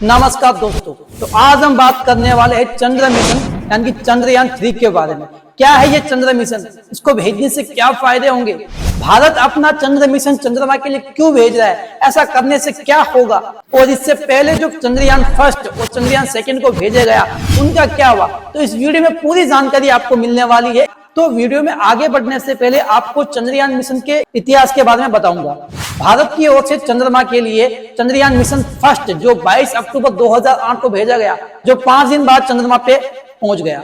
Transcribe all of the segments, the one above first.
नमस्कार दोस्तों, तो आज हम बात करने वाले हैं चंद्र मिशन यानी कि चंद्रयान 3 के बारे में। क्या है ये चंद्र मिशन, इसको भेजने से क्या फायदे होंगे, भारत अपना चंद्र मिशन चंद्रमा के लिए क्यों भेज रहा है, ऐसा करने से क्या होगा, और इससे पहले जो चंद्रयान फर्स्ट और चंद्रयान सेकंड को भेजा गया उनका क्या हुआ। तो इस वीडियो में पूरी जानकारी आपको मिलने वाली है। तो वीडियो में आगे बढ़ने से पहले आपको चंद्रयान मिशन के इतिहास के बारे में बताऊंगा। भारत की ओर से चंद्रमा के लिए चंद्रयान मिशन फर्स्ट जो 22 अक्टूबर 2008 को भेजा गया, जो 5 दिन बाद चंद्रमा पे पहुंच गया।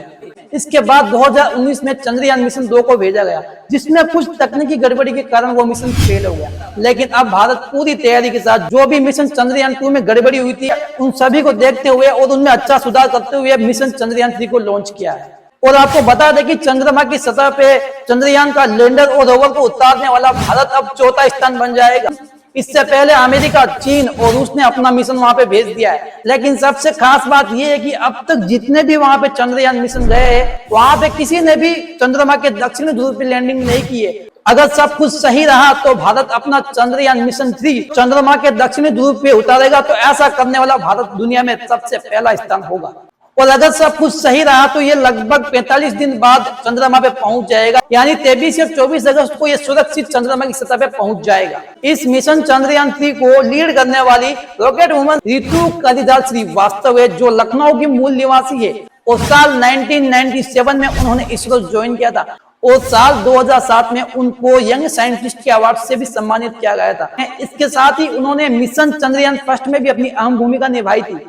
इसके बाद 2019 में चंद्रयान मिशन 2 को भेजा गया, जिसमें कुछ तकनीकी गड़बड़ी के कारण वो मिशन फेल हो गया। लेकिन अब भारत पूरी तैयारी के साथ जो भी मिशन चंद्रयान 2 में गड़बड़ी हुई थी उन सभी को देखते हुए और उनमें अच्छा सुधार करते हुए मिशन चंद्रयान 3 को लॉन्च किया है। और आपको बता दें कि चंद्रमा की सतह पे चंद्रयान का लैंडर और रोवर को उतारने वाला भारत अब चौथा स्थान बन जाएगा। इससे पहले अमेरिका, चीन और रूस ने अपना मिशन वहां पे भेज दिया है। लेकिन सबसे खास बात यह है कि अब तक जितने भी वहां पे चंद्रयान मिशन गए हैं वहां पे किसी ने भी चंद्रमा के दक्षिणी ध्रुव पे लैंडिंग नहीं की है। अगर सब कुछ सही रहा तो भारत अपना चंद्रयान मिशन 3 चंद्रमा के दक्षिणी ध्रुव पे उतारेगा। तो ऐसा करने वाला भारत दुनिया में सबसे पहला स्थान होगा। और अगर सब कुछ सही रहा तो ये लगभग 45 दिन बाद चंद्रमा पे पहुंच जाएगा, यानी 23 या 24 अगस्त को ये सुरक्षित चंद्रमा की सतह पे पहुंच जाएगा। इस मिशन चंद्रयान 3 को लीड करने वाली रॉकेट वुमन रितु कलिदार श्रीवास्तव है, जो लखनऊ की मूल निवासी है और साल 1997 में उन्होंने इसरो ज्वाइन किया था और साल 2007 में उनको यंग साइंटिस्ट के अवार्ड से भी सम्मानित किया गया था। इसके साथ ही उन्होंने मिशन चंद्रयान फर्स्ट में भी अपनी अहम भूमिका निभाई थी।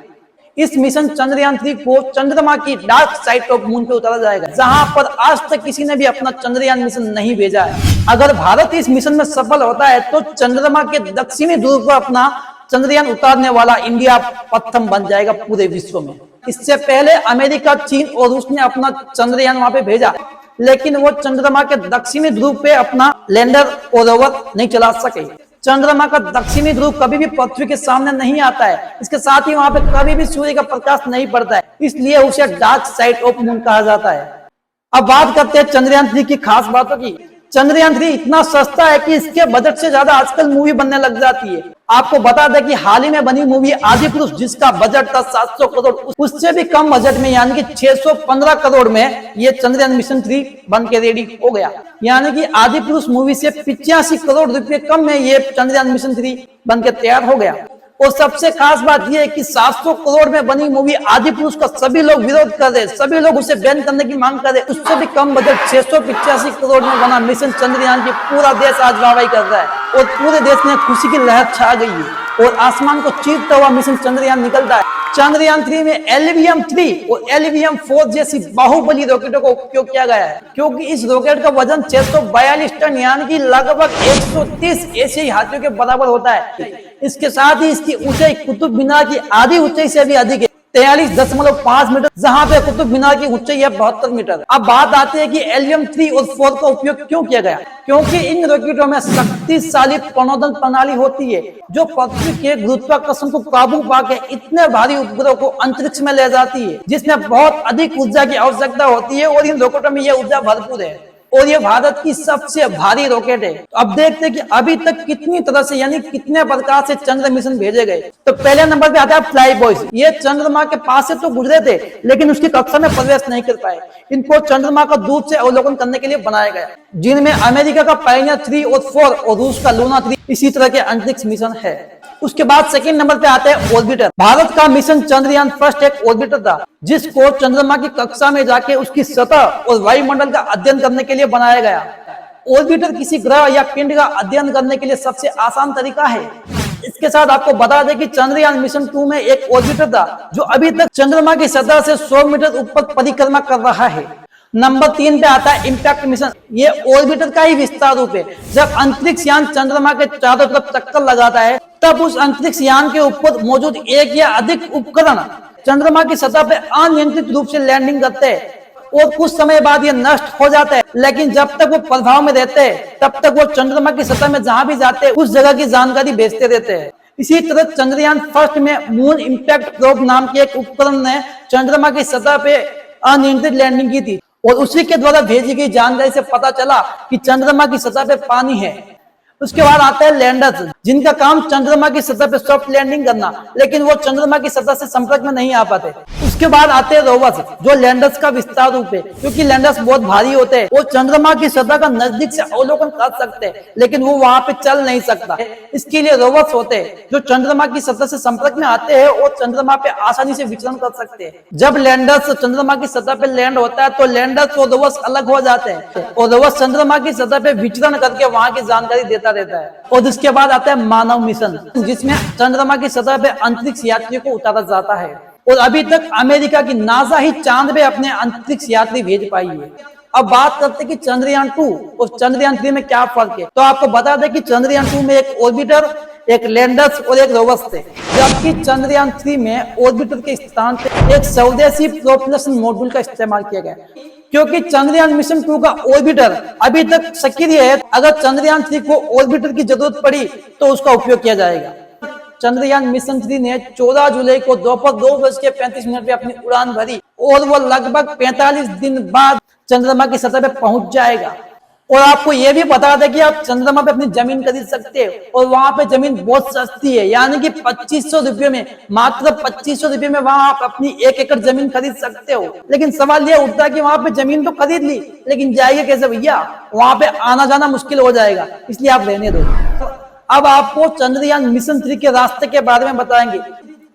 इस मिशन चंद्रयान 3 को चंद्रमा की डार्क साइड ऑफ मून पे उतारा जाएगा, जहां पर आज तक किसी ने भी अपना चंद्रयान मिशन नहीं भेजा है। अगर भारत इस मिशन में सफल होता है तो चंद्रमा के दक्षिणी ध्रुव पर अपना चंद्रयान उतारने वाला इंडिया प्रथम बन जाएगा पूरे विश्व में। इससे पहले अमेरिका, चीन और रूस ने अपना चंद्रयान वहां पे भेजा, लेकिन वो चंद्रमा के दक्षिणी ध्रुव पे अपना लैंडर और रोवर नहीं चला सके। चंद्रमा का दक्षिणी ध्रुव कभी भी पृथ्वी के सामने नहीं आता है। इसके साथ ही वहां पे कभी भी सूर्य का प्रकाश नहीं पड़ता है, इसलिए उसे डार्क साइड ऑफ मून कहा जाता है। अब बात करते हैं चंद्रयान 3 की खास बातों की। चंद्रयान 3 इतना सस्ता है कि इसके बजट से ज्यादा आजकल मूवी बनने लग जाती है। आपको बता दें कि हाल ही में बनी मूवी आदिपुरुष, जिसका बजट था 700 करोड़, उससे भी कम बजट में यानी कि 615 करोड़ में ये चंद्रयान मिशन 3 बन के रेडी हो गया। यानी कि आदिपुरुष मूवी से 85 करोड़ रुपए कम में ये चंद्रयान मिशन 3 बन के तैयार हो गया। और सबसे खास बात यह है कि 700 करोड़ में बनी मूवी आदिपुरुष का सभी लोग विरोध कर रहे, सभी लोग उसे बैन करने की मांग कर रहे। उससे भी कम बजट 685 करोड़ में बना मिशन चंद्रयान की पूरा देश आज वाहवाही कर रहा है और पूरे देश में खुशी की लहर छा गई है और आसमान को चीरता हुआ मिशन चंद्रयान निकलता है। चंद्रयान 3 में LVM 3 और LVM 4 जैसी बाहुबली रॉकेटों का उपयोग किया गया है, क्योंकि इस रॉकेट का वजन 642 टन यानी कि लगभग 130 एशियाई हाथियों के बराबर होता है। इसके साथ ही इसकी ऊंचाई कुतुब मीनार की आधी ऊंचाई से भी अधिक है, 43.5 मीटर, जहां पे कुतुब मीनार की ऊंचाई है 72 मीटर। अब बात आती है कि LVM 3 और 4 का उपयोग क्यों किया गया, क्योंकि इन रॉकेटों में शक्तिशाली प्रणोदन प्रणाली होती है जो पृथ्वी के गुरुत्वाकर्षण को काबू पाके इतने भारी उपग्रह को अंतरिक्ष में ले जाती है, जिसमें बहुत अधिक ऊर्जा की आवश्यकता होती है और इन रॉकेटों में यह ऊर्जा भरपूर है और ये भारत की सबसे भारी रॉकेट है। तो अब देखते हैं कि अभी तक कितनी तरह से यानी कितने प्रकार से चंद्र मिशन भेजे गए। तो पहले नंबर पे आता है फ्लाई बॉयज। ये चंद्रमा के पास से तो गुजरे थे लेकिन उसकी कक्षा में प्रवेश नहीं कर पाए। इनको चंद्रमा का दूर से अवलोकन करने के लिए बनाया गया, जिनमें अमेरिका का पायनियर 3 और 4 और रूस का लूना 3 इसी तरह के अंतरिक्ष मिशन है। उसके बाद सेकंड नंबर पे आते हैं ऑर्बिटर। भारत का मिशन चंद्रयान फर्स्ट एक ऑर्बिटर था, जिसको चंद्रमा की कक्षा में जाके उसकी सतह और वायुमंडल का अध्ययन करने के लिए बनाया गया। ऑर्बिटर किसी ग्रह या पिंड का अध्ययन करने के लिए सबसे आसान तरीका है। इसके साथ आपको बता दें कि चंद्रयान मिशन 2 में एक ऑर्बिटर था जो अभी तक चंद्रमा की सतह से 100 मीटर ऊपर परिक्रमा कर रहा है। नंबर 3 पे आता है इम्पैक्ट मिशन। ये ऑर्बिटर का ही विस्तार रूप है। जब अंतरिक्ष यान चंद्रमा के चारों तरफ चक्कर लगाता है तब उस अंतरिक्ष यान के ऊपर मौजूद एक या अधिक उपकरण चंद्रमा की सतह पे अनियंत्रित रूप से लैंडिंग करते हैं और कुछ समय बाद ये नष्ट हो जाता है, लेकिन जब तक वो प्रभाव में रहते हैं तब तक वो चंद्रमा की सतह में जहां भी जाते हैं उस जगह की जानकारी भेजते रहते हैं। इसी तरह चंद्रयान फर्स्ट में मून इम्पैक्ट प्रोब नाम के एक उपकरण ने चंद्रमा की सतह पे अनियंत्रित लैंडिंग की थी और उसी के द्वारा भेजी गई जानकारी से पता चला कि चंद्रमा की सतह पे पानी है। उसके बाद आते हैं लैंडर्स, जिनका काम चंद्रमा की सतह पे सॉफ्ट लैंडिंग करना, लेकिन वो चंद्रमा की सतह से संपर्क में नहीं आ पाते। उसके बाद आते हैं रोवर्स, जो लैंडर्स का विस्तार रूप है, क्योंकि लैंडर्स बहुत भारी होते हैं, वो चंद्रमा की सतह का नजदीक से अवलोकन कर सकते हैं, लेकिन वो वहां पे चल नहीं सकता। इसके लिए रोवर्स होते हैं जो चंद्रमा की सतह से संपर्क में आते हैं और चंद्रमा पे आसानी से विचरण कर सकते हैं। जब लैंडर्स चंद्रमा की सतह पे लैंड होता है तो लैंडर्स और रोवर्स अलग हो जाते हैं और रोवर्स चंद्रमा की सतह पे विचरण करके वहां की जानकारी देता रहता है। और इसके बाद आता है मानव मिशन, जिसमें चंद्रमा की सतह पे अंतरिक्ष यात्रियों को उतारा जाता है। और अभी तक अमेरिका की नासा ही चांद पे अपने अंतरिक्ष यात्री भेज पाई है। अब बात करते हैं कि चंद्रयान 2 और चंद्रयान 3 में क्या फर्क है। तो आपको बता दें कि चंद्रयान 2 में एक ऑर्बिटर, एक लैंडर्स और एक रोवर्स थे, जबकि चंद्रयान 3 में ऑर्बिटर के स्थान पे एक स्वदेशी प्रोपल्शन मॉड्यूल का इस्तेमाल किया गया, क्योंकि चंद्रयान मिशन 2 का ऑर्बिटर अभी तक सक्रिय है। अगर चंद्रयान 3 को ऑर्बिटर की जरूरत पड़ी तो उसका उपयोग किया जाएगा। चंद्रयान मिशन 3 ने 14 जुलाई को दोपहर 2:35 पे अपनी उड़ान भरी और वो लगभग 45 दिन बाद चंद्रमा की सतह पे पहुंच जाएगा। और आपको यह भी बता दें कि आप चंद्रमा पे अपनी जमीन खरीद सकते हो और वहां पे जमीन बहुत सस्ती है, यानी कि 2500 रुपये में, मात्र 2500 रुपये में वहां आप अपनी 1 एकड़ जमीन खरीद सकते हो। लेकिन सवाल यह उठता है कि वहां पे जमीन तो खरीद ली, लेकिन जाएगा कैसे भैया? वहां पे आना जाना मुश्किल हो जाएगा, इसलिए आप रहने दो। अब आपको चंद्रयान मिशन 3 के रास्ते के बारे में बताएंगे।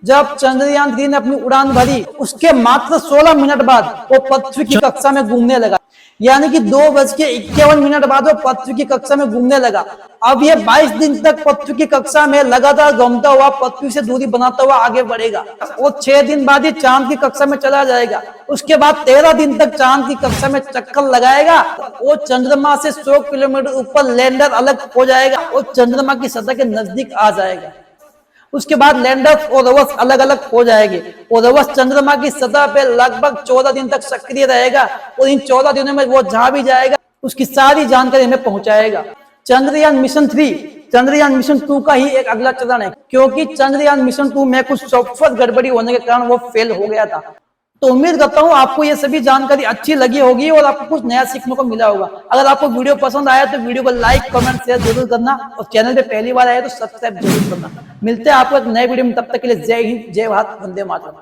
जब चंद्रयान 3 ने अपनी उड़ान भरी, उसके मात्र 16 मिनट बाद वो पृथ्वी की कक्षा में घूमने लगा, यानी कि 2:51 बाद वो पृथ्वी की कक्षा में घूमने लगा। अब ये 22 दिन तक पृथ्वी की कक्षा में लगातार घूमता हुआ पृथ्वी से दूरी बनाता हुआ आगे बढ़ेगा और 6 दिन बाद ही चांद की कक्षा में चला जाएगा। उसके बाद 13 दिन तक चांद की कक्षा में चक्कर लगाएगा और चंद्रमा से 100 किलोमीटर ऊपर लैंडर अलग हो जाएगा और चंद्रमा की सतह के नजदीक आ जाएगा। उसके बाद लैंडर्स और रोवर्स अलग अलग हो जाएंगे और रोवर्स चंद्रमा की सतह पे लगभग 14 दिन तक सक्रिय रहेगा और इन 14 दिनों में वो जहां भी जाएगा उसकी सारी जानकारी हमें पहुंचाएगा। चंद्रयान मिशन 3 चंद्रयान मिशन 2 का ही एक अगला चरण है, क्योंकि चंद्रयान मिशन 2 में कुछ सॉफ्टवेयर गड़बड़ी होने के कारण वो फेल हो गया था। तो उम्मीद करता हूँ आपको ये सभी जानकारी अच्छी लगी होगी और आपको कुछ नया सीखने को मिला होगा। अगर आपको वीडियो पसंद आया तो वीडियो को लाइक, कमेंट, शेयर जरूर करना और चैनल पे पहली बार आए तो सब्सक्राइब जरूर करना। मिलते हैं आपको एक नए वीडियो में, तब तक के लिए जय हिंद, जय भारत, वंदे मातरम।